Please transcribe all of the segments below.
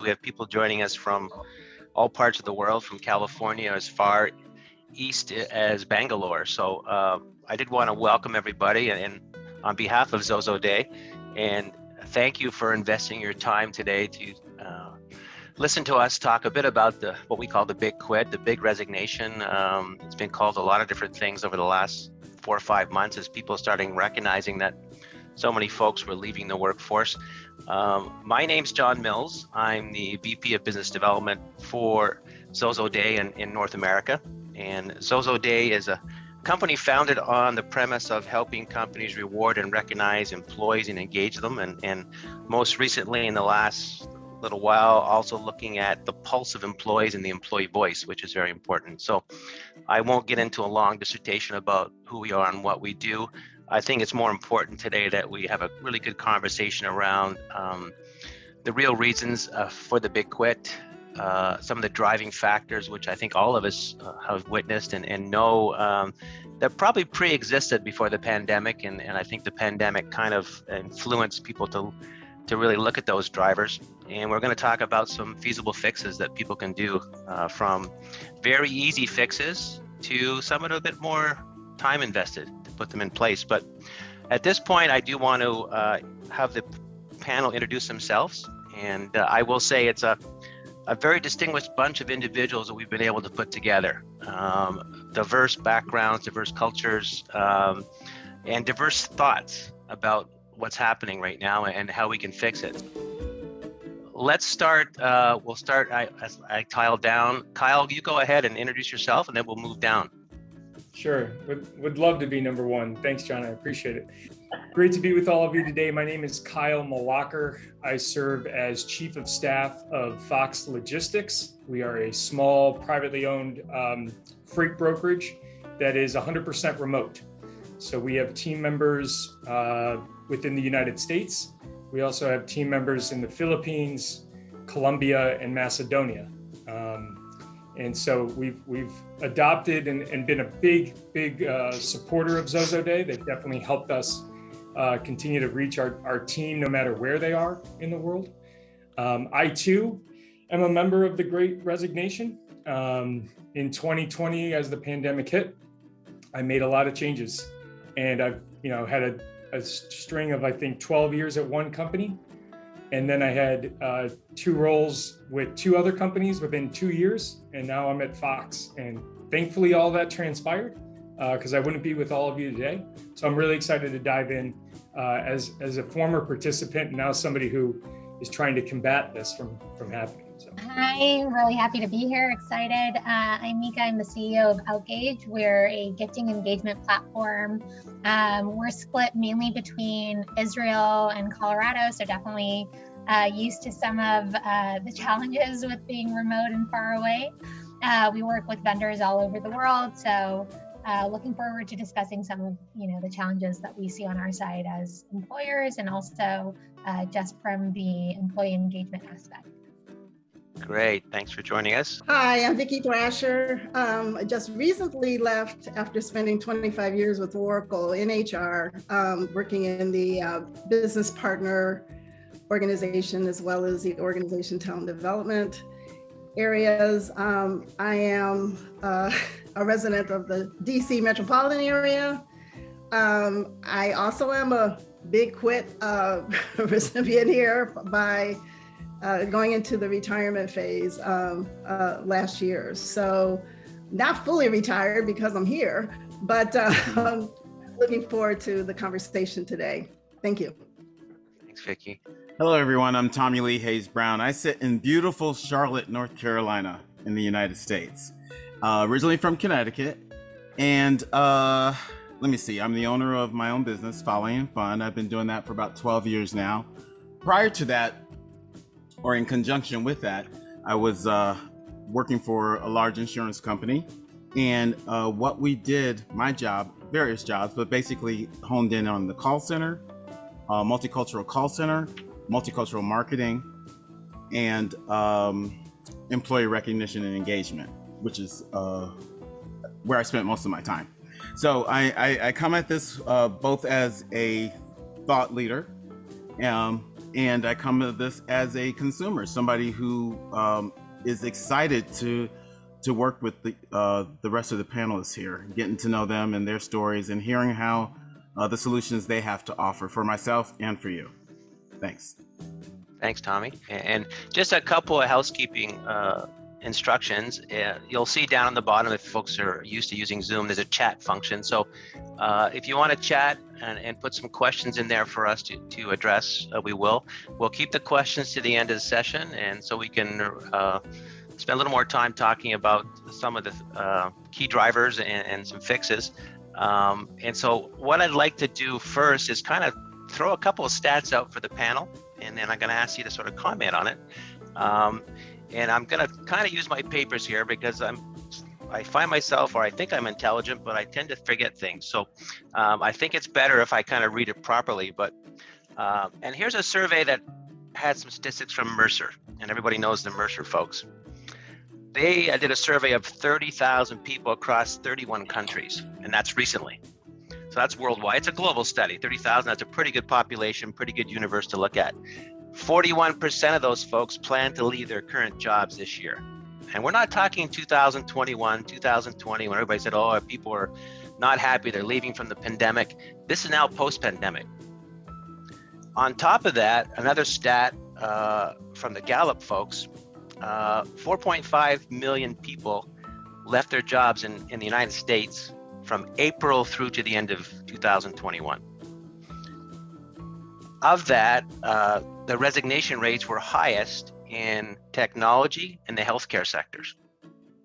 We have people joining us from all parts of the world, from California as far east as Bangalore. So I did want to welcome everybody and on behalf of Zozo Day, and thank you for investing your time today to listen to us talk a bit about what we call the big quit, the big resignation. It's been called a lot of different things over the last 4 or 5 months as people starting recognizing that so many folks were leaving the workforce. My name's John Mills. I'm the VP of Business Development for Zozo Day in North America. And Zozo Day is a company founded on the premise of helping companies reward and recognize employees and engage them. And most recently in the last little while, also looking at the pulse of employees and the employee voice, which is very important. So I won't get into a long dissertation about who we are and what we do. I think it's more important today that we have a really good conversation around the real reasons for the big quit, some of the driving factors, which I think all of us have witnessed and know that probably pre-existed before the pandemic. And I think the pandemic kind of influenced people to really look at those drivers. And we're going to talk about some feasible fixes that people can do, from very easy fixes to some of a bit more time invested to put them in place. But at this point, I do want to have the panel introduce themselves. And I will say it's a very distinguished bunch of individuals that we've been able to put together. Diverse backgrounds, diverse cultures, and diverse thoughts about what's happening right now and how we can fix it. Let's start, we'll start, as I tile down. Kyle, you go ahead and introduce yourself and then we'll move down. Sure, would love to be number one. Thanks, John, I appreciate it. Great to be with all of you today. My name is Kyle Mlakar. I serve as Chief of Staff of Fox Logistics. We are a small, privately owned freight brokerage that is 100% remote. So we have team members within the United States. We also have team members in the Philippines, Colombia, and Macedonia. And so we've adopted and been a big supporter of Zozo Day. They've definitely helped us continue to reach our team no matter where they are in the world. I too am a member of the Great Resignation. In 2020, as the pandemic hit, I made a lot of changes, and I've had a string of, I think, 12 years at one company. And then I had 2 roles with 2 other companies within 2 years. And now I'm at Fox. And thankfully all that transpired because I wouldn't be with all of you today. So I'm really excited to dive in as a former participant and now somebody who is trying to combat this from happening. So. I'm really happy to be here, excited. I'm Mika, I'm the CEO of Outgage. We're a gifting engagement platform. We're split mainly between Israel and Colorado, so definitely used to some of the challenges with being remote and far away. We work with vendors all over the world, so looking forward to discussing some of the challenges that we see on our side as employers and also just from the employee engagement aspect. Great, thanks for joining us. Hi, I'm Vicki Thrasher. I just recently left after spending 25 years with Oracle in HR, working in the business partner organization as well as the organization talent development areas. I am a resident of the DC metropolitan area. I also am a big quit recipient here by going into the retirement phase last year. So not fully retired because I'm here, but looking forward to the conversation today. Thank you. Thanks, Vicki. Hello, everyone. I'm Tommy Lee Hayes Brown. I sit in beautiful Charlotte, North Carolina in the United States. Originally from Connecticut. And let me see, I'm the owner of my own business, Folly and Fun. I've been doing that for about 12 years now. Prior to that, or in conjunction with that, I was working for a large insurance company. And what we did, my job, various jobs, but basically honed in on the call center, multicultural call center, multicultural marketing, and employee recognition and engagement, which is where I spent most of my time. So I come at this both as a thought leader and I come to this as a consumer, somebody who is excited to work with the rest of the panelists here, getting to know them and their stories and hearing how the solutions they have to offer for myself and for you. Thanks. Thanks, Tommy. And just a couple of housekeeping instructions. You'll see down on the bottom, if folks are used to using Zoom, there's a chat function. So if you want to chat and put some questions in there for us to address, we will. We'll keep the questions to the end of the session, and so we can spend a little more time talking about some of the key drivers and some fixes. And so what I'd like to do first is kind of throw a couple of stats out for the panel, and then I'm going to ask you to sort of comment on it. And I'm going to kind of use my papers here because I find myself, or I think I'm intelligent, but I tend to forget things. So I think it's better if I kind of read it properly. But and here's a survey that had some statistics from Mercer, and everybody knows the Mercer folks. They did a survey of 30,000 people across 31 countries, and that's recently. So that's worldwide. It's a global study. 30,000, that's a pretty good population, pretty good universe to look at. 41% of those folks plan to leave their current jobs this year. And we're not talking 2021, 2020, when everybody said, oh, people are not happy, they're leaving from the pandemic. This is now post-pandemic. On top of that, another stat from the Gallup folks, 4.5 million people left their jobs in the United States from April through to the end of 2021. Of that, the resignation rates were highest in technology and the healthcare sectors.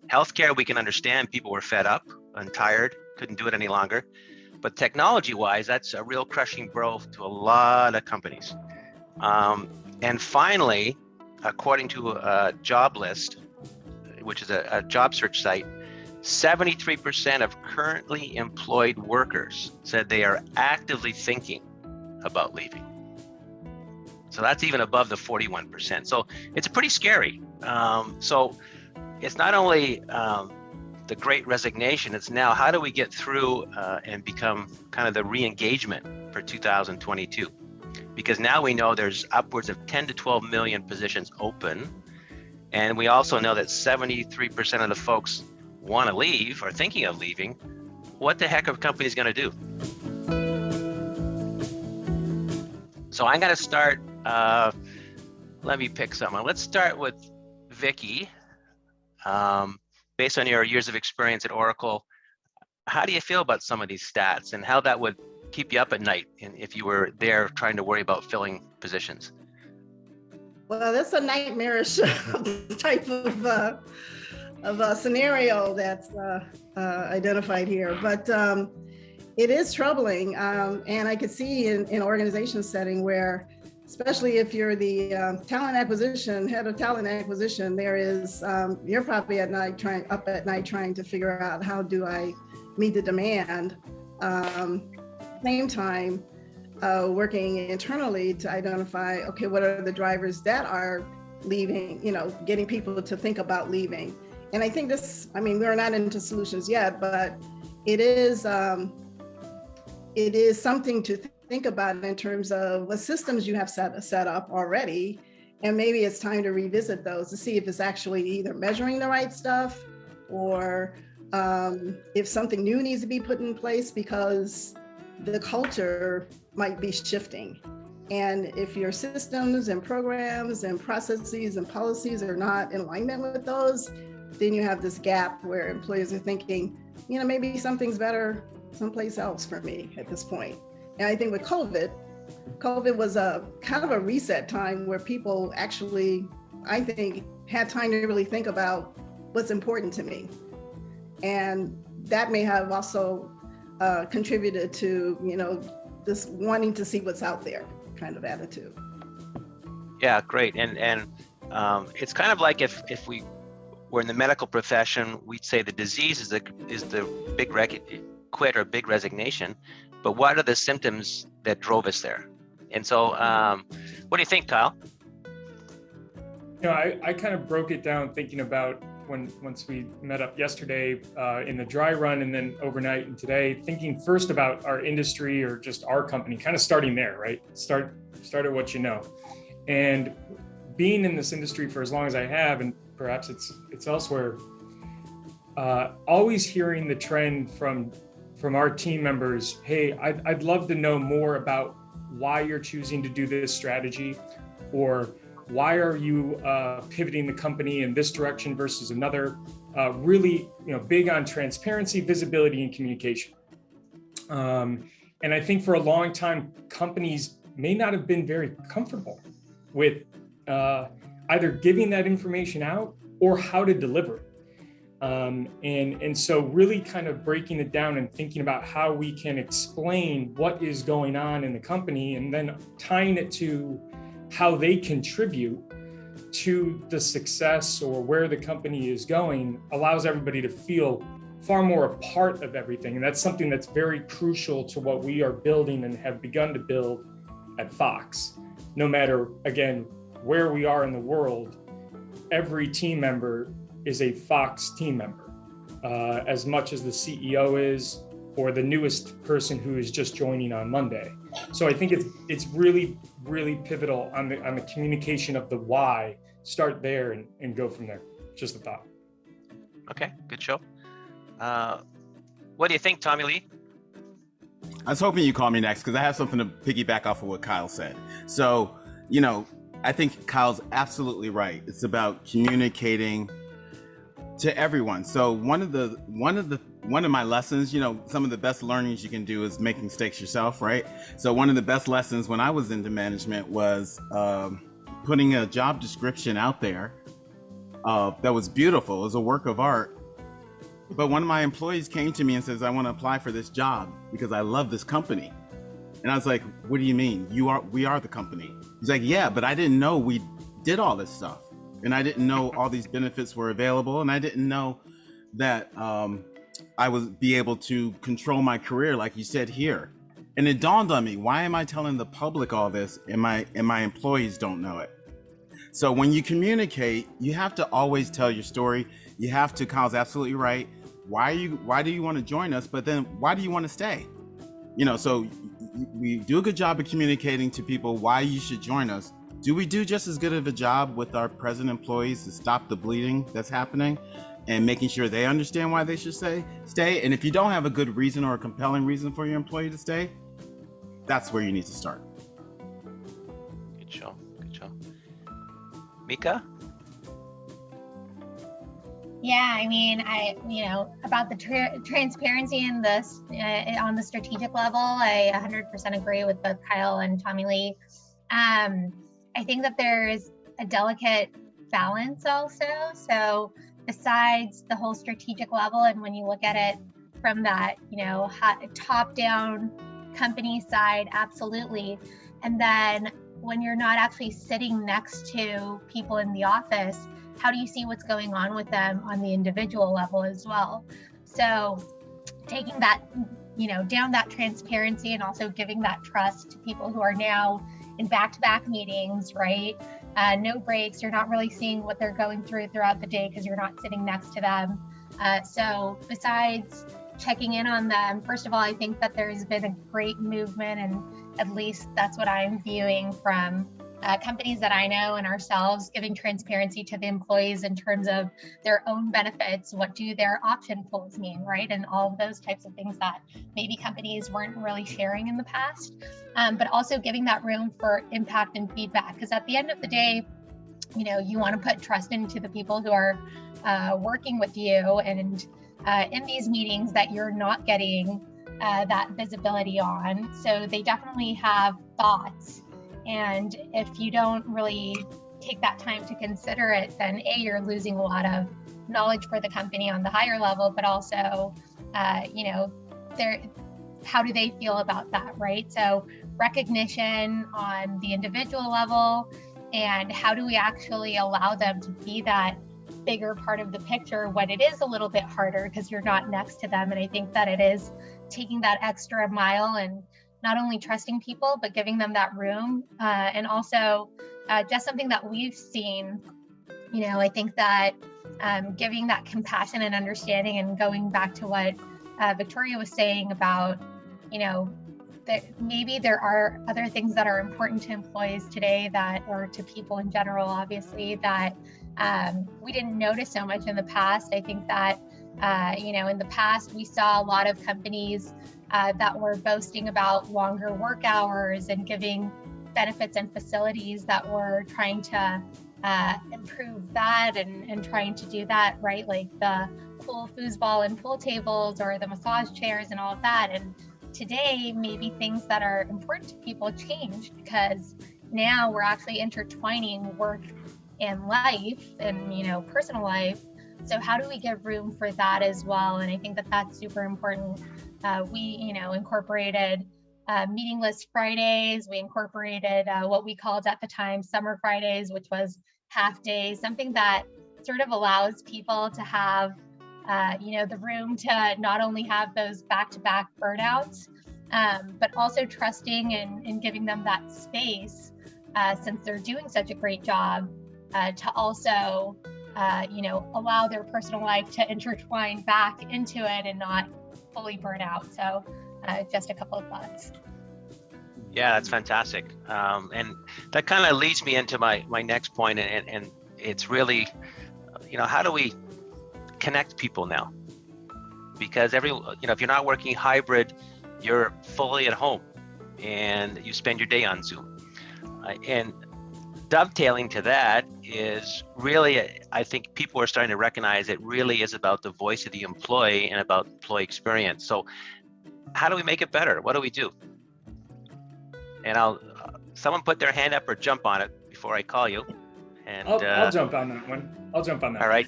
Healthcare, we can understand, people were fed up and tired, couldn't do it any longer. But technology-wise, that's a real crushing blow to a lot of companies. And finally, according to a job list, which is a job search site, 73% of currently employed workers said they are actively thinking about leaving. So that's even above the 41%. So it's pretty scary. So it's not only the Great Resignation, it's now how do we get through and become kind of the re-engagement for 2022? Because now we know there's upwards of 10 to 12 million positions open. And we also know that 73% of the folks want to leave or thinking of leaving. What the heck are companies going to do? So I'm going to start, let me pick someone. Let's start with Vicky. Based on your years of experience at Oracle, how do you feel about some of these stats and how that would keep you up at night if you were there trying to worry about filling positions? Well, that's a nightmarish type of a scenario that's identified here, but it is troubling. And I could see in organization setting where, especially if you're the head of talent acquisition, there is, you're probably up at night trying to figure out how do I meet the demand. Same time, working internally to identify, okay, what are the drivers that are leaving, getting people to think about leaving. And I think we're not into solutions yet, but it is something to think about in terms of what systems you have set up already. And maybe it's time to revisit those to see if it's actually either measuring the right stuff or if something new needs to be put in place because the culture might be shifting. And if your systems and programs and processes and policies are not in alignment with those, then you have this gap where employers are thinking, maybe something's better someplace else for me at this point. And I think with COVID was a kind of a reset time where people actually, I think, had time to really think about what's important to me. And that may have also contributed to, this wanting to see what's out there kind of attitude. Yeah, great. And it's kind of like if we were in the medical profession, we'd say the disease is the big quit or big resignation, but what are the symptoms that drove us there? And so what do you think, Kyle? I kind of broke it down thinking about once we met up yesterday in the dry run and then overnight and today, thinking first about our industry or just our company, kind of starting there, right? Start at what you know. And being in this industry for as long as I have, and perhaps it's elsewhere, always hearing the trend from our team members, hey, I'd love to know more about why you're choosing to do this strategy, or why are you pivoting the company in this direction versus another? Really, big on transparency, visibility, and communication. And I think for a long time, companies may not have been very comfortable with either giving that information out or how to deliver it. And so really kind of breaking it down and thinking about how we can explain what is going on in the company, and then tying it to how they contribute to the success or where the company is going, allows everybody to feel far more a part of everything. And that's something that's very crucial to what we are building and have begun to build at Fox. No matter, again, where we are in the world, every team member is a Fox team member, as much as the CEO is, or the newest person who is just joining on Monday. So I think it's really, really pivotal on the communication of the why. Start there and go from there. Just a thought. Okay, good show. What do you think, Tommy Lee? I was hoping you call me next because I have something to piggyback off of what Kyle said. So, I think Kyle's absolutely right. It's about communicating to everyone. So one of my lessons, some of the best learnings you can do is make mistakes yourself, right? So one of the best lessons when I was into management was putting a job description out there that was beautiful. It was a work of art. But one of my employees came to me and says, I want to apply for this job because I love this company. And I was like, what do you mean? We are the company. He's like, yeah, but I didn't know we did all this stuff. And I didn't know all these benefits were available. And I didn't know that I would be able to control my career like you said here. And it dawned on me, why am I telling the public all this and my employees don't know it? So when you communicate, you have to always tell your story. You have to, Kyle's absolutely right. Why do you want to join us? But then why do you want to stay? So we do a good job of communicating to people why you should join us. Do we do just as good of a job with our present employees to stop the bleeding that's happening and making sure they understand why they should stay? And if you don't have a good reason or a compelling reason for your employee to stay, that's where you need to start. Good show. Mika? Yeah, I mean, about the transparency in this on the strategic level, I 100% agree with both Kyle and Tommy Lee. I think that there's a delicate balance also. So besides the whole strategic level, and when you look at it from that, top-down company side, absolutely. And then when you're not actually sitting next to people in the office, how do you see what's going on with them on the individual level as well? So taking that, down that transparency and also giving that trust to people who are now in back-to-back meetings, right? No breaks. You're not really seeing what they're going through throughout the day because you're not sitting next to them. So besides checking in on them, first of all, I think that there's been a great movement, and at least that's what I'm viewing from companies that I know and ourselves, giving transparency to the employees in terms of their own benefits. What do their option pools mean, right? And all of those types of things that maybe companies weren't really sharing in the past, but also giving that room for impact and feedback. Because at the end of the day, you want to put trust into the people who are working with you, and in these meetings that you're not getting that visibility on. So they definitely have thoughts. And if you don't really take that time to consider it, then you're losing a lot of knowledge for the company on the higher level, but also, how do they feel about that, right? So recognition on the individual level, and how do we actually allow them to be that bigger part of the picture when it is a little bit harder because you're not next to them. And I think that it is taking that extra mile and not only trusting people, but giving them that room. And also just something that we've seen, I think that giving that compassion and understanding, and going back to what Victoria was saying about, that maybe there are other things that are important to employees today or to people in general, obviously, that we didn't notice so much in the past. I think that, in the past, we saw a lot of companies that were boasting about longer work hours and giving benefits and facilities that were trying to improve that and trying to do that, right? Like the cool foosball and pool tables or the massage chairs and all of that. And today, maybe things that are important to people changed, because now we're actually intertwining work and life and, personal life. So how do we give room for that as well? And I think that that's super important. We, incorporated meetingless Fridays. We incorporated what we called at the time Summer Fridays, which was half days, something that sort of allows people to have, the room to not only have those back-to-back burnouts, but also trusting and giving them that space, since they're doing such a great job, to also, allow their personal life to intertwine back into it and not fully burn out. So just a couple of thoughts. Yeah, that's fantastic. And that kind of leads me into my next point, and it's really, how do we connect people now? Because if you're not working hybrid, you're fully at home and you spend your day on Zoom. And dovetailing to that is really, I think people are starting to recognize it really is about the voice of the employee and about employee experience. So how do we make it better? What do we do? And someone put their hand up or jump on it before I call you. And I'll jump on that one. All right.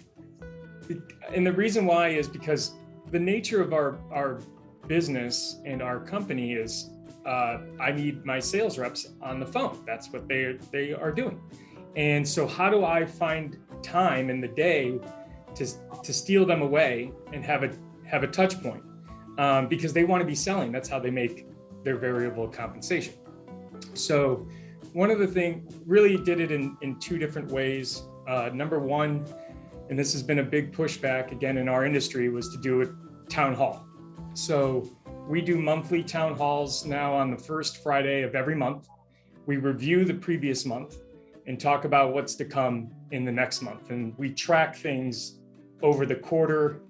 And the reason why is because the nature of our business and our company is I need my sales reps on the phone. That's what they are doing. And so how do I find time in the day to steal them away and have a touch point? Because they want to be selling. That's how they make their variable compensation. So one of the things, really did it in two different ways. Number one, and this has been a big pushback again in our industry, was to do a town hall. So we do monthly town halls now on the first Friday of every month. We review the previous month and talk about what's to come in the next month. And we track things over the quarter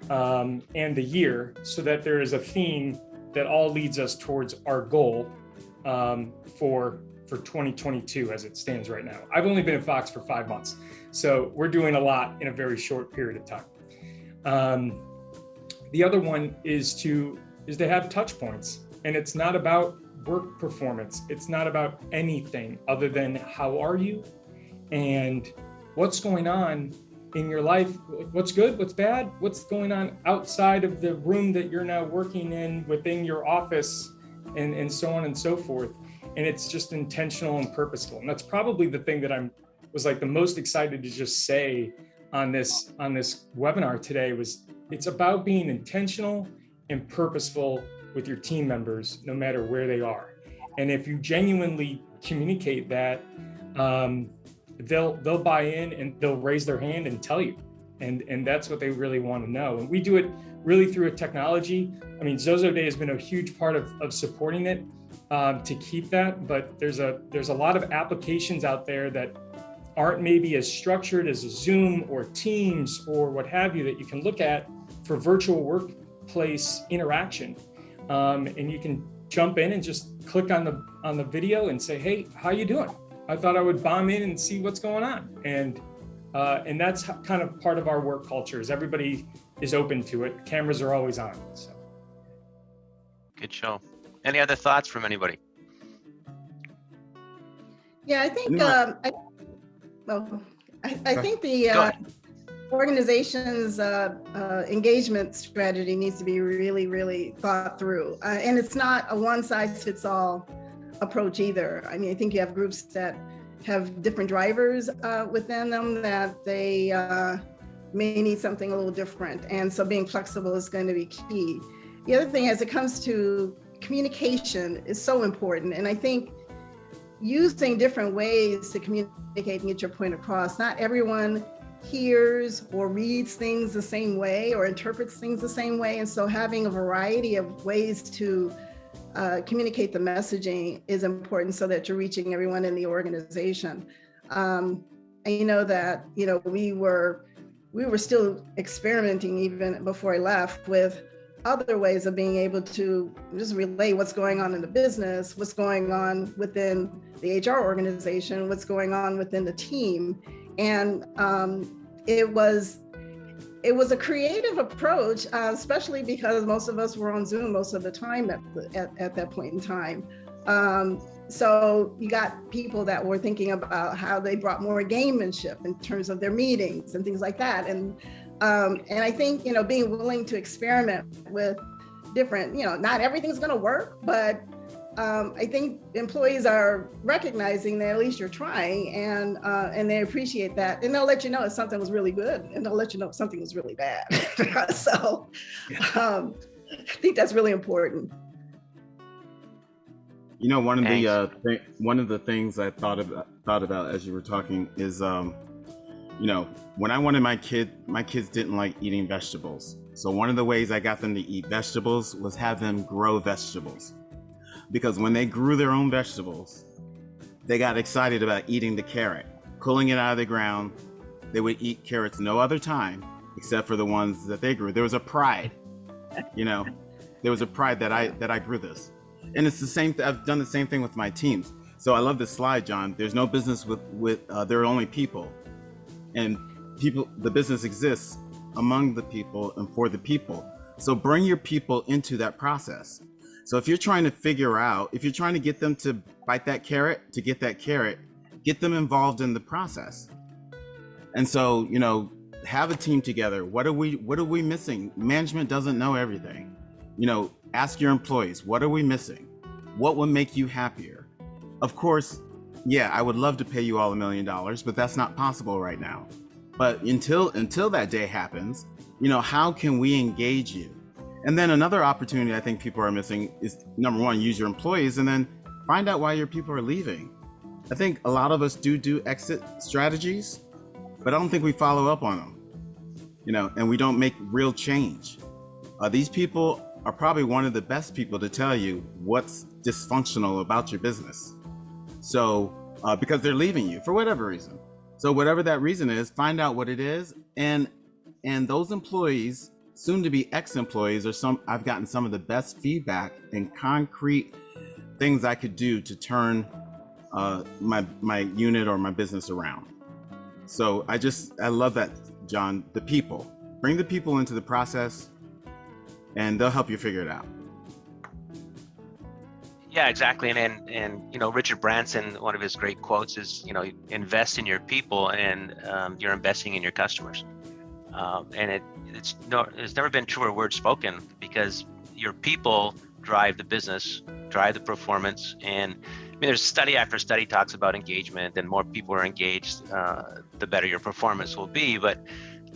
and the year, so that there is a theme that all leads us towards our goal for 2022 as it stands right now. I've only been at Fox for 5 months, so we're doing a lot in a very short period of time. The other one is to have touch points, and it's not about work performance. It's not about anything other than how are you and what's going on in your life, what's good, what's bad, what's going on outside of the room that you're now working in, within your office, and so on and so forth. And it's just intentional and purposeful. And that's probably the thing that was like the most excited to just say on this webinar today, was it's about being intentional and purposeful with your team members, no matter where they are. And if you genuinely communicate that, they'll buy in and they'll raise their hand and tell you. And that's what they really want to know. And we do it really through a technology. I mean, Zozo Day has been a huge part of supporting it to keep that. But there's a lot of applications out there that aren't maybe as structured as a Zoom or Teams or what have you, that you can look at for virtual workplace interaction. And you can jump in and just click on the video and say, hey, how you doing? I thought I would bomb in and see what's going on. And that's kind of part of our work culture, is everybody is open to it. Cameras are always on. So. Good show. Any other thoughts from anybody? Yeah, I think I think the organization's engagement strategy needs to be really, really thought through. And it's not a one-size-fits-all approach either. I mean, I think you have groups that have different drivers within them, that they may need something a little different. And so being flexible is going to be key. The other thing, as it comes to communication, is so important. And I think using different ways to communicate and get your point across. Not everyone hears or reads things the same way or interprets things the same way. And so having a variety of ways to communicate the messaging is important so that you're reaching everyone in the organization. And you know that, we were still experimenting even before I left with other ways of being able to just relay what's going on in the business, what's going on within the HR organization, what's going on within the team. And it was a creative approach, especially because most of us were on Zoom most of the time at that point in time. So you got people that were thinking about how they brought more gamemanship in terms of their meetings and things like that. And I think, being willing to experiment with different, not everything's going to work, but I think employees are recognizing that at least you're trying, and they appreciate that. And they'll let you know if something was really good, and they'll let you know if something was really bad. So I think that's really important. One of the things I thought about as you were talking is, when I wanted my kids didn't like eating vegetables. So one of the ways I got them to eat vegetables was have them grow vegetables. Because when they grew their own vegetables, they got excited about eating the carrot, pulling it out of the ground. They would eat carrots no other time except for the ones that they grew. There was a pride, there was a pride that I grew this. And it's the same, I've done the same thing with my teams. So I love this slide, John. There's no business with there are only people. And the business exists among the people and for the people. So bring your people into that process. So if you're trying to get them to bite that carrot, get them involved in the process. And so, have a team together. What are we missing? Management doesn't know everything. Ask your employees, what are we missing? What would make you happier? Of course, yeah, I would love to pay you all $1 million, but that's not possible right now. But until that day happens, how can we engage you? And then another opportunity I think people are missing is, number one, use your employees, and then find out why your people are leaving. I think a lot of us do exit strategies, but I don't think we follow up on them, and we don't make real change. These people are probably one of the best people to tell you what's dysfunctional about your business. So, because they're leaving you for whatever reason. So whatever that reason is, find out what it is, and those employees, soon to be ex-employees, I've gotten some of the best feedback and concrete things I could do to turn my unit or my business around. So I love that, John. The people, bring the people into the process, and they'll help you figure it out. Yeah, exactly. And Richard Branson, one of his great quotes is, invest in your people, and you're investing in your customers. And it's never been truer words spoken, because your people drive the business, drive the performance. And there's study after study talks about engagement, and more people are engaged, the better your performance will be. But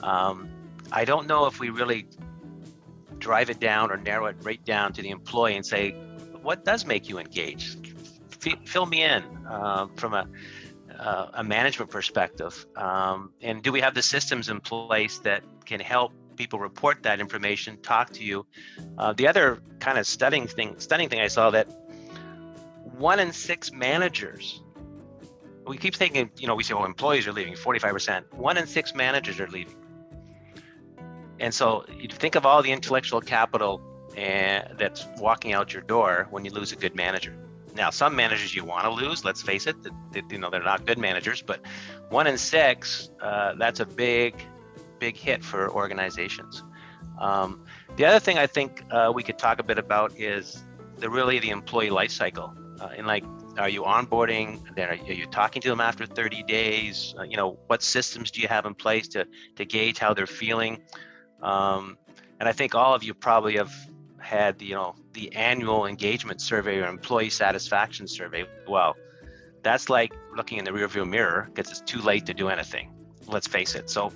I don't know if we really drive it down or narrow it right down to the employee and say, what does make you engaged? Fill me in from a management perspective. And do we have the systems in place that can help people report that information, talk to you? The other kind of stunning thing I saw, that 1 in 6 managers, we keep thinking, we say, employees are leaving, 45%. 1 in 6 managers are leaving. And so you think of all the intellectual capital that's walking out your door when you lose a good manager. Now, some managers you want to lose, let's face it, they're not good managers, but 1 in 6, that's a big hit for organizations. The other thing I think we could talk a bit about is the employee life cycle. Are you onboarding? Then are you talking to them after 30 days? What systems do you have in place to gauge how they're feeling? And I think all of you probably have had the annual engagement survey or employee satisfaction survey. Well, that's like looking in the rearview mirror, because it's too late to do anything. Let's face it. So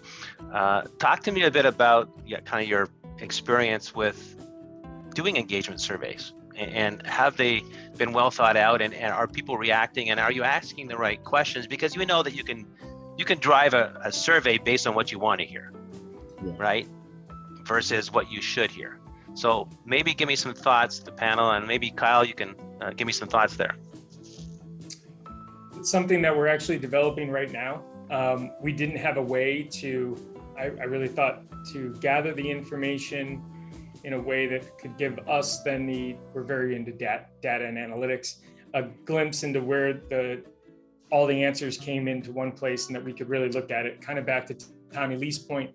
talk to me a bit about kind of your experience with doing engagement surveys, and have they been well thought out, and are people reacting, and are you asking the right questions? Because we know that you can drive a survey based on what you want to hear, right, versus what you should hear. So maybe give me some thoughts, the panel, and maybe Kyle, you can give me some thoughts there. It's something that we're actually developing right now. We didn't have a way to, I really thought, to gather the information in a way that could give us then we're very into data and analytics, a glimpse into where all the answers came into one place, and that we could really look at it, kind of back to Tommy Lee's point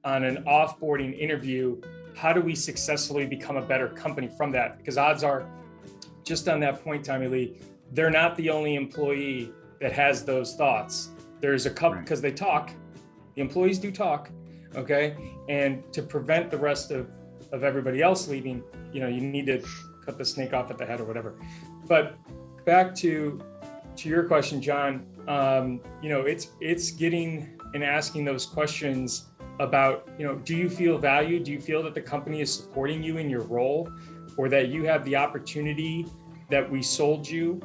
on an offboarding interview. How do we successfully become a better company from that? Because odds are, just on that point, Tommy Lee, they're not the only employee that has those thoughts. There's a couple, because they talk, the employees do talk, okay? And to prevent the rest of everybody else leaving, you need to cut the snake off at the head or whatever. But back to your question, John, it's getting and asking those questions about, do you feel valued? Do you feel that the company is supporting you in your role, or that you have the opportunity that we sold you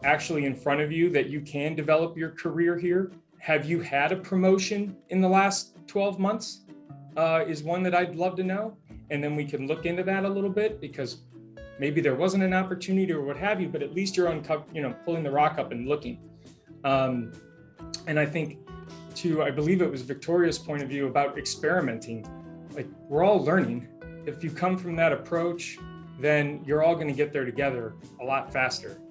actually in front of you, that you can develop your career here? Have you had a promotion in the last 12 months? Is one that I'd love to know. And then we can look into that a little bit, because maybe there wasn't an opportunity or what have you, but at least you're pulling the rock up and looking. And I think I believe it was Victoria's point of view about experimenting. Like, we're all learning. If you come from that approach, then you're all going to get there together a lot faster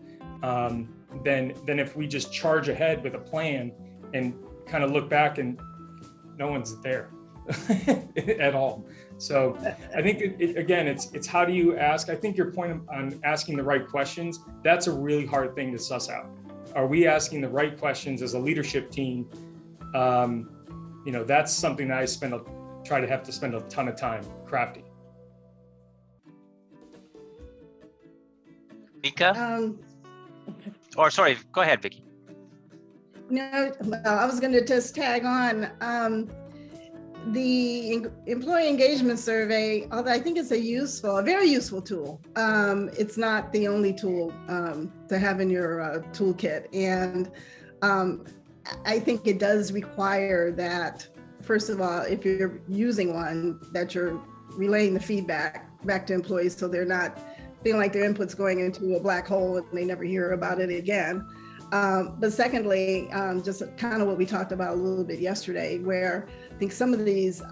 than if we just charge ahead with a plan and kind of look back and no one's there at all. So I think it's how do you ask? I think your point on asking the right questions, that's a really hard thing to suss out. Are we asking the right questions as a leadership team? That's something that I try to have to spend a ton of time crafting. Mika? Or sorry, go ahead, Vicky. No, I was going to just tag on. The employee engagement survey, although I think it's a very useful tool, it's not the only tool to have in your toolkit. And I think it does require that, first of all, if you're using one, that you're relaying the feedback back to employees so they're not feeling like their input's going into a black hole and they never hear about it again. But secondly, just kind of what we talked about a little bit yesterday, where I think some of these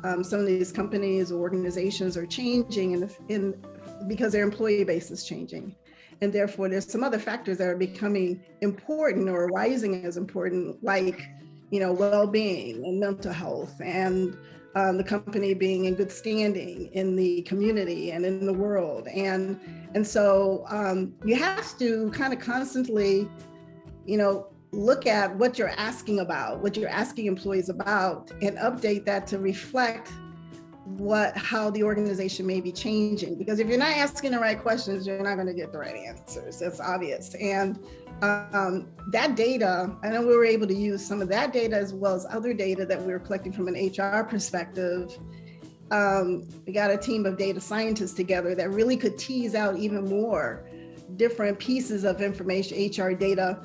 companies or organizations are changing because their employee base is changing. And therefore, there's some other factors that are becoming important or rising as important, like, well-being and mental health, and the company being in good standing in the community and in the world. And so you have to kind of constantly, look at what you're asking about, what you're asking employees about, and update that to reflect how the organization may be changing. Because if you're not asking the right questions, you're not going to get the right answers. That's obvious. And that data, I know we were able to use some of that data as well as other data that we were collecting from an HR perspective. We got a team of data scientists together that really could tease out even more different pieces of information, HR data,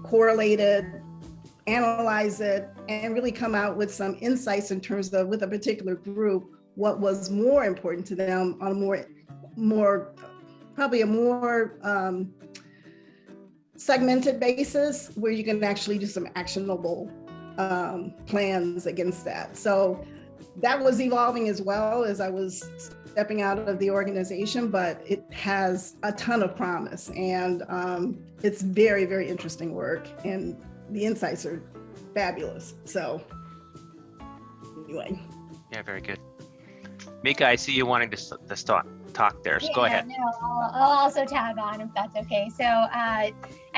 correlate it, analyze it, and really come out with some insights in terms of, with a particular group, what was more important to them on a more segmented basis, where you can actually do some actionable plans against that. So that was evolving as well as I was stepping out of the organization, but it has a ton of promise, and it's very, very interesting work, and the insights are fabulous. So anyway. Yeah, very good. Mika, I see you wanting to talk there, so go ahead. No, I'll also tag on if that's okay. So at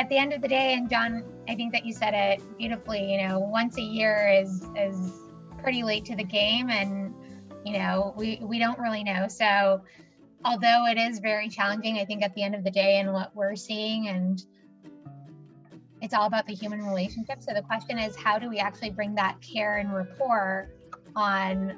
the end of the day, and John, I think that you said it beautifully, once a year is pretty late to the game, and we don't really know. So although it is very challenging, I think at the end of the day, and what we're seeing, and it's all about the human relationship. So the question is, how do we actually bring that care and rapport on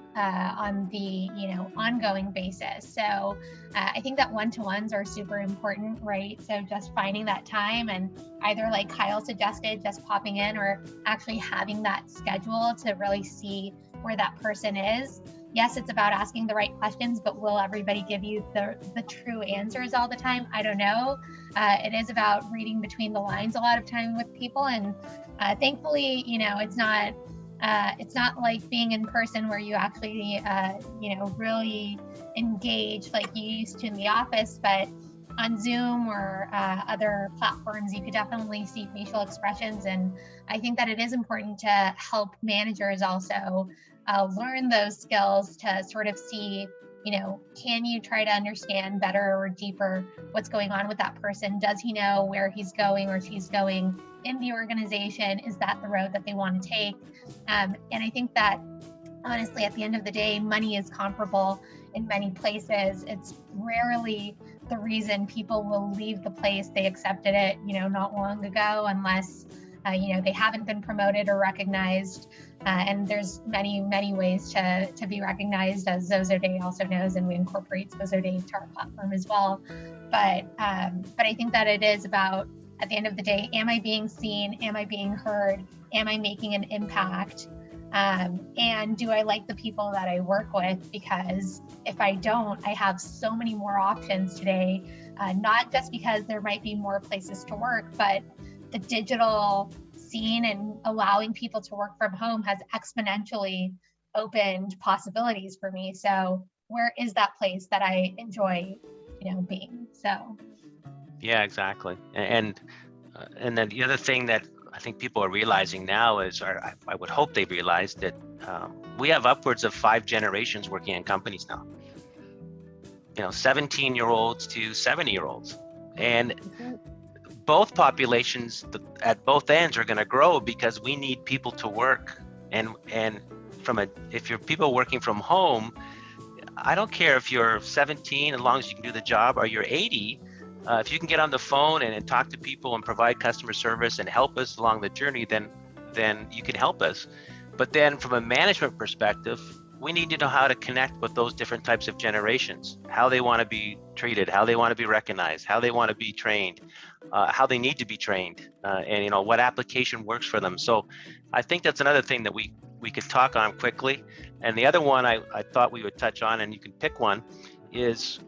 the ongoing basis. So I think that one-to-ones are super important, right? So just finding that time and either, like Kyle suggested, just popping in, or actually having that schedule to really see where that person is. Yes, it's about asking the right questions, but will everybody give you the true answers all the time? I don't know. It is about reading between the lines a lot of time with people, and thankfully, it's not like being in person where you actually, really engage like you used to in the office, but on Zoom or other platforms, you could definitely see facial expressions. And I think that it is important to help managers also learn those skills to sort of see, can you try to understand better or deeper what's going on with that person? Does he know where he's going or she's going in the organization? Is that the road that they want to take? And I think that honestly, at the end of the day, money is comparable in many places. It's rarely the reason people will leave the place they accepted it, not long ago, unless they haven't been promoted or recognized. And there's many, many ways to be recognized, as Zozo Day also knows, and we incorporate Zozo Day to our platform as well. But I think that it is about, at the end of the day, am I being seen? Am I being heard? Am I making an impact? And do I like the people that I work with? Because if I don't, I have so many more options today, not just because there might be more places to work, but the digital scene and allowing people to work from home has exponentially opened possibilities for me. So where is that place that I enjoy, being? So. Yeah, exactly. And then the other thing that I think people are realizing now is, or I would hope they realize, that we have upwards of 5 generations working in companies now. 17-year-olds to 70-year-olds, and both populations at both ends are going to grow because we need people to work. And if you're people working from home, I don't care if you're 17, as long as you can do the job, or you're 80. If you can get on the phone and talk to people and provide customer service and help us along the journey, then you can help us. But then from a management perspective, we need to know how to connect with those different types of generations, how they want to be treated, how they want to be recognized, how they want to be trained, how they need to be trained, and what application works for them. So I think that's another thing that we could talk on quickly. And the other one I thought we would touch on, and you can pick one, is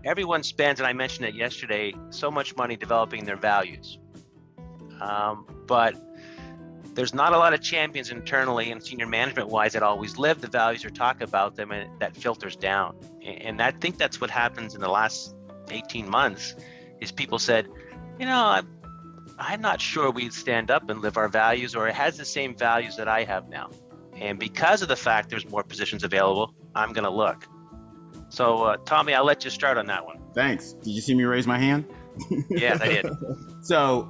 everyone spends, and I mentioned it yesterday, so much money developing their values. But there's not a lot of champions internally and senior management wise that always live the values or talk about them, and that filters down. And I think that's what happens in the last 18 months is people said, I'm not sure we stand up and live our values, or it has the same values that I have now. And because of the fact there's more positions available, I'm going to look. So Tommy, I'll let you start on that one. Thanks. Did you see me raise my hand? Yes, I did. So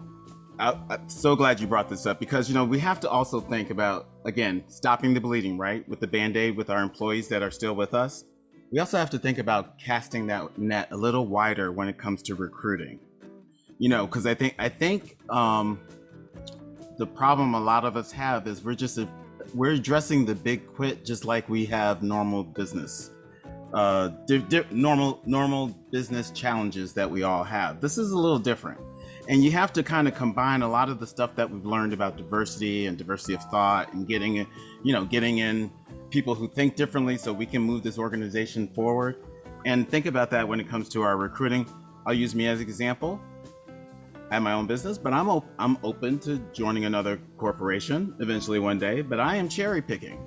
I'm so glad you brought this up, because, we have to also think about, again, stopping the bleeding, right? With the Band-Aid with our employees that are still with us. We also have to think about casting that net a little wider when it comes to recruiting, because I think the problem a lot of us have is we're addressing the big quit just like we have normal business. Normal business challenges that we all have. This is a little different, and you have to kind of combine a lot of the stuff that we've learned about diversity and diversity of thought, and getting in people who think differently so we can move this organization forward. And think about that when it comes to our recruiting. I'll use me as an example. I have my own business, but I'm open to joining another corporation eventually one day, but I am cherry picking.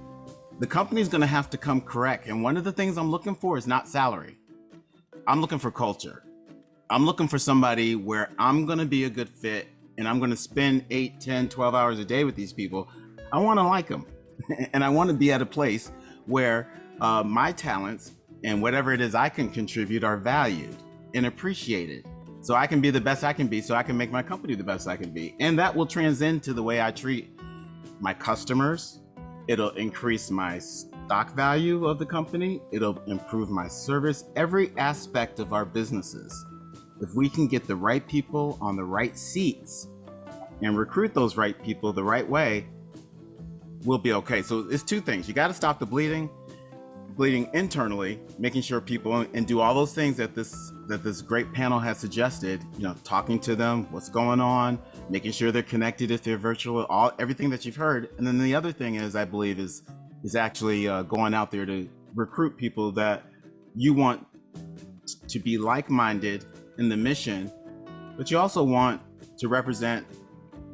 The company's going to have to come correct. And one of the things I'm looking for is not salary. I'm looking for culture. I'm looking for somebody where I'm going to be a good fit, and I'm going to spend 8, 10, 12 hours a day with these people. I want to like them. And I want to be at a place where my talents and whatever it is I can contribute are valued and appreciated. So I can be the best I can be, so I can make my company the best I can be. And that will transcend to the way I treat my customers. It'll increase my stock value of the company. It'll improve my service, every aspect of our businesses. If we can get the right people on the right seats and recruit those right people the right way, we'll be okay. So it's two things. You got to stop the bleeding internally, making sure people and do all those things that this great panel has suggested, talking to them, what's going on, making sure they're connected if they're virtual, everything that you've heard. And then the other thing is, I believe, is actually going out there to recruit people that you want to be like-minded in the mission, but you also want to represent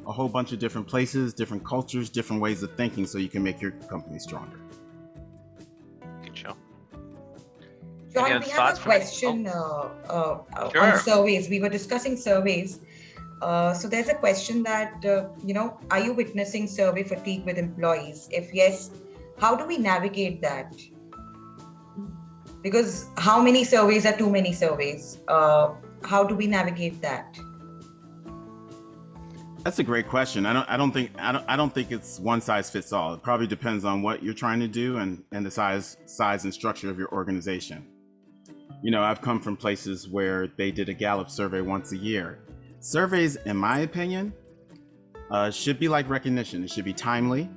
a whole bunch of different places, different cultures, different ways of thinking, so you can make your company stronger. Good show. John, we have a question Sure. on surveys. We were discussing surveys. So there's a question that, are you witnessing survey fatigue with employees? If yes, how do we navigate that? Because how many surveys are too many surveys? How do we navigate that? That's a great question. I don't think it's one size fits all. It probably depends on what you're trying to do and the size and structure of your organization. I've come from places where they did a Gallup survey once a year. Surveys, in my opinion, should be like recognition. It should be timely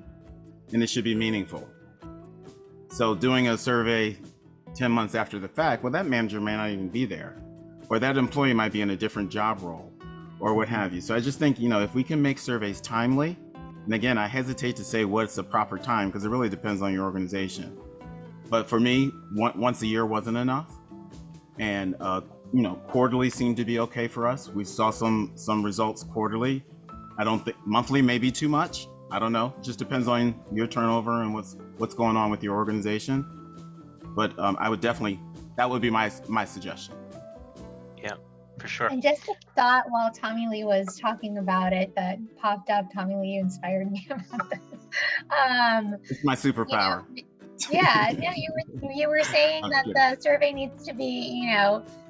and it should be meaningful. So doing a survey 10 months after the fact, well, that manager may not even be there, or that employee might be in a different job role, or what have you. So I just think, if we can make surveys timely, and again, I hesitate to say what's the proper time because it really depends on your organization. But for me, once a year wasn't enough, and quarterly seemed to be okay for us. We saw some results quarterly. I don't think monthly may be too much. I don't know. Just depends on your turnover and what's going on with your organization. But I would definitely, that would be my suggestion. Yeah, for sure. And just a thought while Tommy Lee was talking about it that popped up. Tommy Lee inspired me about this. It's my superpower. You were saying that the survey needs to be,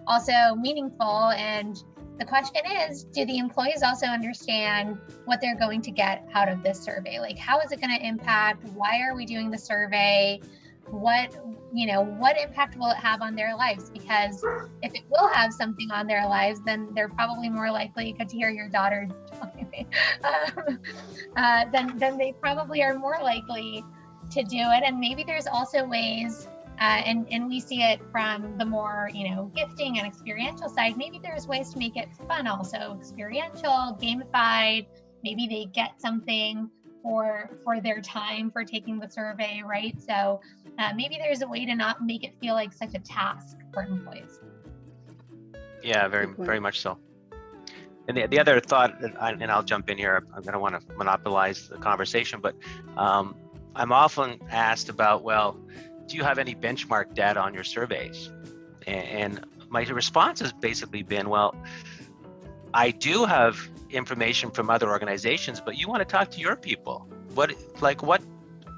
also meaningful. And the question is, do the employees also understand what they're going to get out of this survey? Like, how is it going to impact? Why are we doing the survey? What impact will it have on their lives? Because if it will have something on their lives, then they're probably more likely, good to hear your daughter telling me, then they probably are more likely to do it. And maybe there's also ways, and we see it from the more, gifting and experiential side, maybe there's ways to make it fun also, experiential, gamified, maybe they get something for their time for taking the survey, right? So maybe there's a way to not make it feel like such a task for employees. Yeah, very much so. And the other thought, and I'll jump in here, I don't want to monopolize the conversation, but I'm often asked about, well, do you have any benchmark data on your surveys? And my response has basically been, well, I do have information from other organizations, but you want to talk to your people. What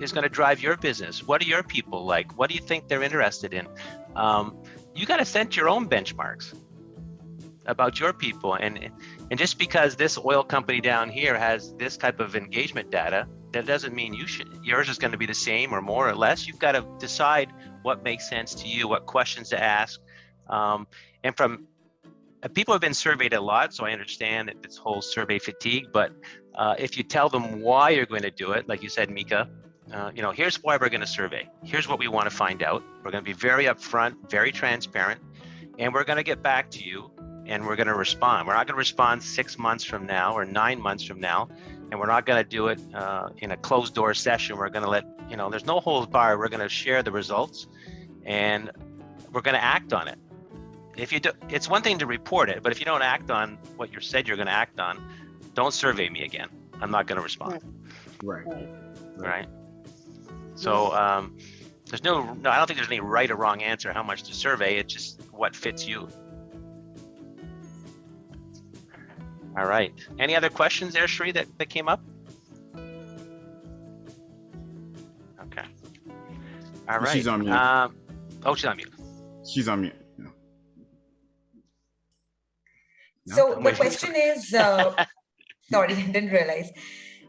is going to drive your business? What are your people like? What do you think they're interested in? You got to set your own benchmarks about your people. And just because this oil company down here has this type of engagement data, that doesn't mean yours is going to be the same or more or less. You've got to decide what makes sense to you, what questions to ask. And from people have been surveyed a lot, so I understand this whole survey fatigue, but if you tell them why you're going to do it, like you said, Mika, here's why we're going to survey. Here's what we want to find out. We're going to be very upfront, very transparent, and we're going to get back to you and we're going to respond. We're not going to respond 6 months from now or 9 months from now, and we're not going to do it in a closed door session. We're going to let, there's no holds barred. We're going to share the results and we're going to act on it. If you do, it's one thing to report it, but if you don't act on what you said you're going to act on, don't survey me again. I'm not going to respond. Right. So I don't think there's any right or wrong answer how much to survey. It's just what fits you. All right. Any other questions there, Sri, that came up? Okay. All right. She's on mute. She's on mute. She's on mute. So the question is, sorry, I didn't realize.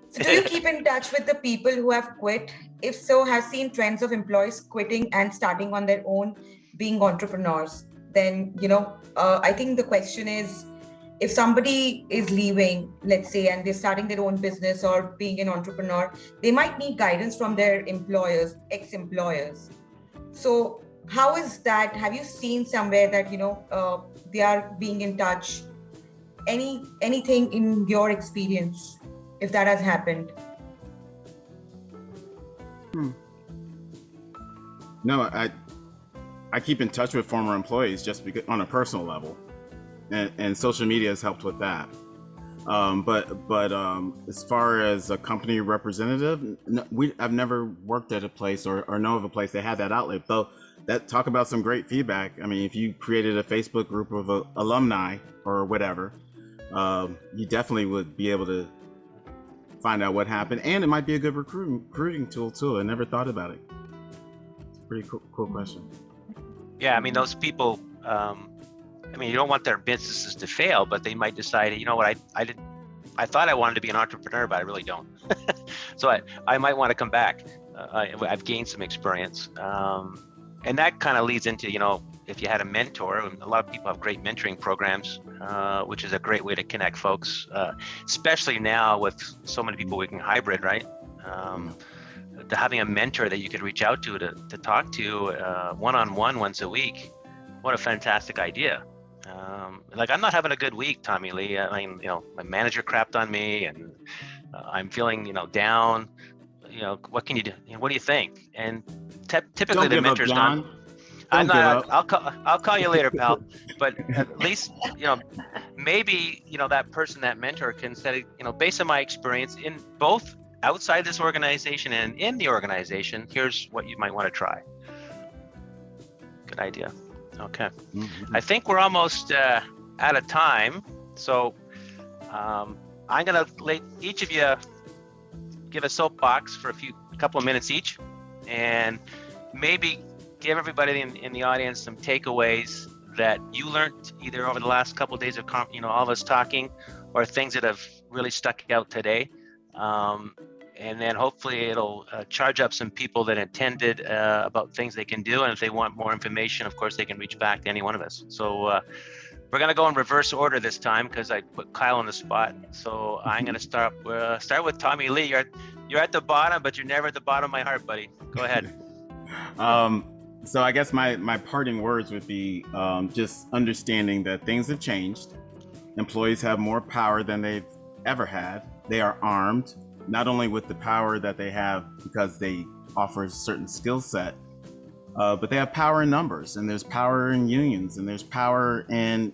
So do you keep in touch with the people who have quit? If so, have seen trends of employees quitting and starting on their own, being entrepreneurs? Then, I think the question is if somebody is leaving, let's say, and they're starting their own business or being an entrepreneur, they might need guidance from their employers, ex-employers. So how is that? Have you seen somewhere that, they are being in touch? Anything in your experience, if that has happened? No, I keep in touch with former employees just because, on a personal level, and social media has helped with that. But as far as a company representative, I've never worked at a place or know of a place that had that outlet. Though that talk about some great feedback. I mean, if you created a Facebook group of alumni or whatever, you definitely would be able to find out what happened, and it might be a good recruiting tool too. I never thought about it. It's a pretty cool question. Yeah, I mean, those people, you don't want their businesses to fail, but they might decide, you know what, I thought I wanted to be an entrepreneur, but I really don't. So I might want to come back. I've gained some experience. And that kind of leads into, if you had a mentor, a lot of people have great mentoring programs, which is a great way to connect folks, especially now with so many people working hybrid, right? To having a mentor that you could reach out to talk to one-on-one once a week, what a fantastic idea. I'm not having a good week, Tommy Lee. My manager crapped on me and I'm feeling, down. What can you do? What do you think? And typically the mentor's done. I'm not. I'll call you later, pal. But at least maybe that person, that mentor, can say, based on my experience in both outside this organization and in the organization, here's what you might want to try. Good idea. Okay. Mm-hmm. I think we're almost out of time, so I'm gonna let each of you give a soapbox for a couple of minutes each, and maybe give everybody in the audience some takeaways that you learned either over the last couple of days of all of us talking, or things that have really stuck out today. And then hopefully it'll charge up some people that attended about things they can do. And if they want more information, of course, they can reach back to any one of us. So we're going to go in reverse order this time because I put Kyle on the spot. So I'm going to start with Tommy Lee. You're at the bottom, but you're never at the bottom of my heart, buddy. Go ahead. So I guess my parting words would be just understanding that things have changed. Employees have more power than they've ever had. They are armed, not only with the power that they have because they offer a certain skill set, but they have power in numbers, and there's power in unions, and there's power in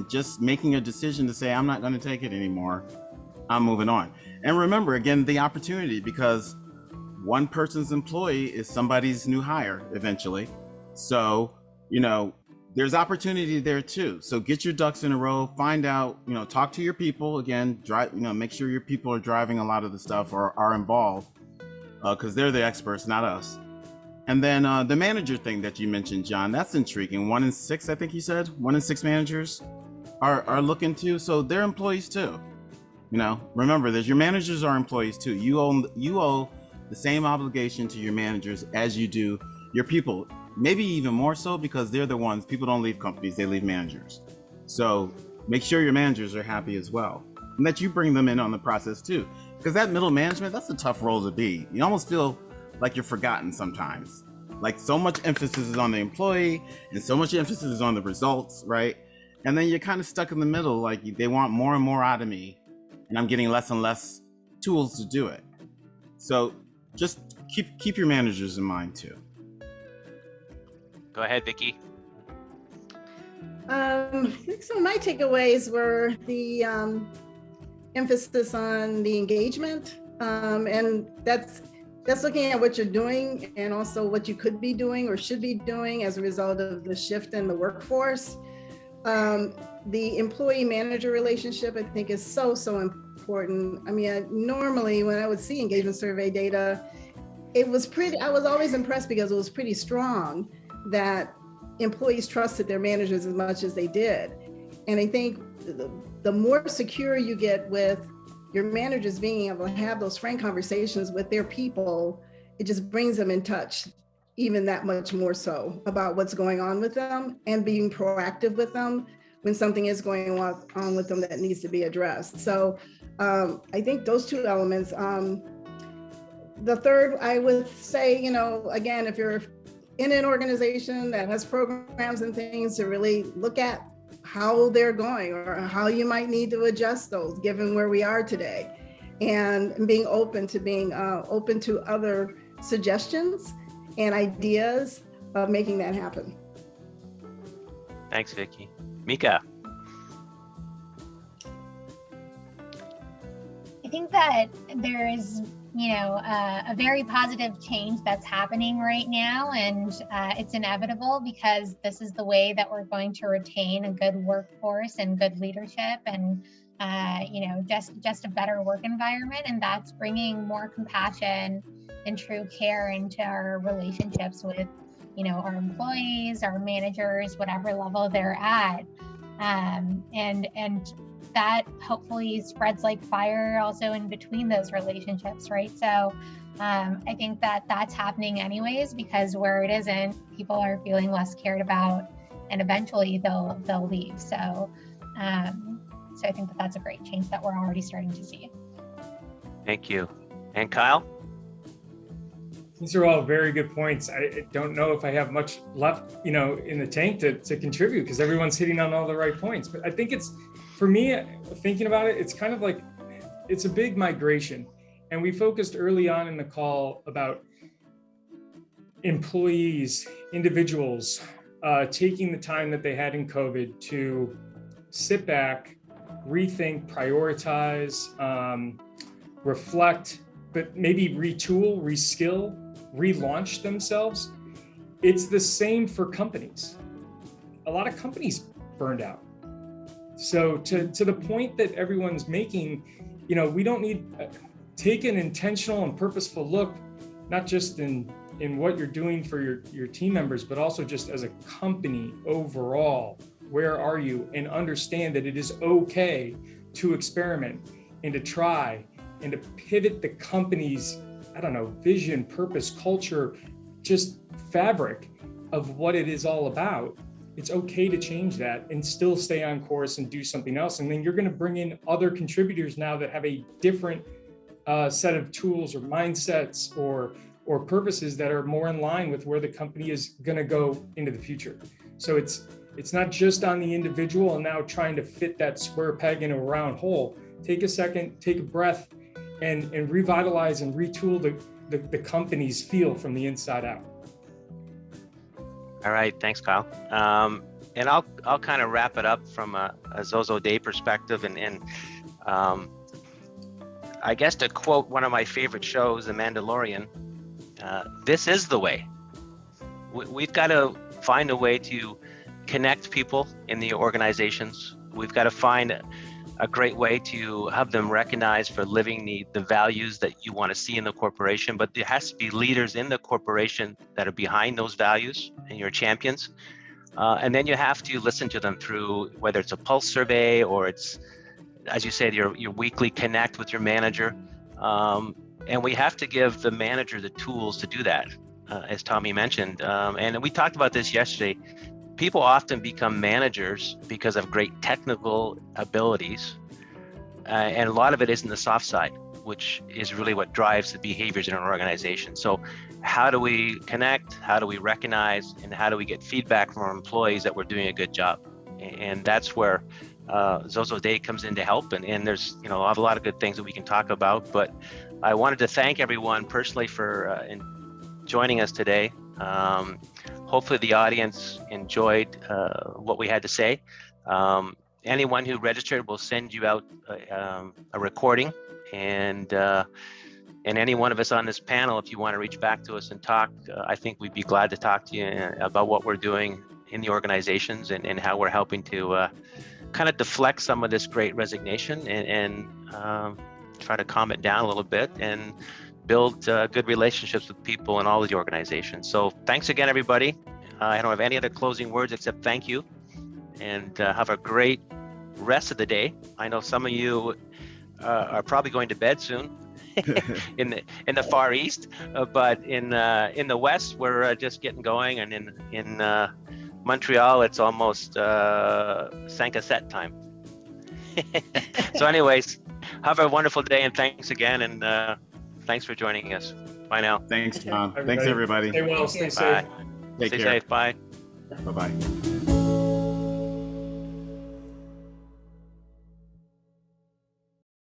just making a decision to say, I'm not going to take it anymore. I'm moving on. And remember, again, the opportunity, because one person's employee is somebody's new hire eventually. So, there's opportunity there too. So get your ducks in a row, find out, talk to your people again, make sure your people are driving a lot of the stuff or are involved, because they're the experts, not us. And then the manager thing that you mentioned, John, that's intriguing. 1 in 6, I think you said, 1 in 6 managers are looking to, so they're employees too. Remember, your managers are employees too. You owe the same obligation to your managers as you do your people. Maybe even more so, because they're the ones, people don't leave companies, they leave managers. So make sure your managers are happy as well, and that you bring them in on the process too. Because that middle management, that's a tough role to be. You almost feel like you're forgotten sometimes. Like so much emphasis is on the employee and so much emphasis is on the results, right? And then you're kind of stuck in the middle, like they want more and more out of me, and I'm getting less and less tools to do it. So just keep your managers in mind too. Go ahead, Vicki. I think some of my takeaways were the emphasis on the engagement, and that's looking at what you're doing and also what you could be doing or should be doing as a result of the shift in the workforce. The employee-manager relationship, I think, is so important. Normally when I would see engagement survey data, I was always impressed because it was pretty strong that employees trusted their managers as much as they did. And I think the more secure you get with your managers being able to have those frank conversations with their people, it just brings them in touch even that much more so about what's going on with them and being proactive with them when something is going on with them that needs to be addressed. So I think those two elements. The third, I would say, again, if you're in an organization that has programs and things, to really look at how they're going or how you might need to adjust those given where we are today, and being open to other suggestions and ideas of making that happen. Thanks, Vicki. Mika. I think that there is, a very positive change that's happening right now, and it's inevitable because this is the way that we're going to retain a good workforce and good leadership, and just a better work environment, and that's bringing more compassion and true care into our relationships with, our employees, our managers, whatever level they're at, and that hopefully spreads like fire also in between those relationships, right? So I think that that's happening anyways, because where it isn't, people are feeling less cared about, and eventually they'll leave. So I think that that's a great change that we're already starting to see. Thank you. And Kyle? These are all very good points. I don't know if I have much left, in the tank to contribute, because everyone's hitting on all the right points. But I think for me, thinking about it, it's kind of like, it's a big migration. And we focused early on in the call about employees, individuals, taking the time that they had in COVID to sit back, rethink, prioritize, reflect, but maybe retool, reskill, relaunch themselves. It's the same for companies. A lot of companies burned out. So to the point that everyone's making, we don't need take an intentional and purposeful look, not just in what you're doing for your team members, but also just as a company overall. Where are you? And understand that it is okay to experiment and to try and to pivot the company's, vision, purpose, culture, just fabric of what it is all about. It's okay to change that and still stay on course and do something else. And then you're going to bring in other contributors now that have a different set of tools or mindsets or purposes that are more in line with where the company is going to go into the future. So it's not just on the individual and now trying to fit that square peg in a round hole. Take a second, take a breath, and revitalize and retool the company's feel from the inside out. All right, thanks, Kyle. And I'll kind of wrap it up from a Zozo Day perspective, and I guess to quote one of my favorite shows, The Mandalorian, this is the way. We've got to find a way to connect people in the organizations. We've got to find a great way to have them recognized for living the values that you want to see in the corporation, but there has to be leaders in the corporation that are behind those values and your champions. And then you have to listen to them through, whether it's a pulse survey or it's, as you said, your weekly connect with your manager. And we have to give the manager the tools to do that, as Tommy mentioned. And we talked about this yesterday. People often become managers because of great technical abilities, and a lot of it is in the soft side, which is really what drives the behaviors in an organization. So how do we connect, how do we recognize, and how do we get feedback from our employees that we're doing a good job? And that's where Zozo Day comes in to help, and there's a lot of good things that we can talk about, but I wanted to thank everyone personally for joining us today. Hopefully the audience enjoyed what we had to say. Anyone who registered will send you out a recording, and any one of us on this panel, if you want to reach back to us and talk, I think we'd be glad to talk to you about what we're doing in the organizations and how we're helping to kind of deflect some of this great resignation and try to calm it down a little bit and build good relationships with people in all of the organizations. So thanks again, everybody. I don't have any other closing words except thank you, and have a great rest of the day. I know some of you are probably going to bed soon in the Far East, but in the West, we're just getting going, and in Montreal, it's almost 5 time. So anyways, have a wonderful day and thanks again. And thanks for joining us. Bye now. Thanks, John. Thanks, everybody. Stay well, stay safe. Bye. Stay safe. Bye. Bye-bye.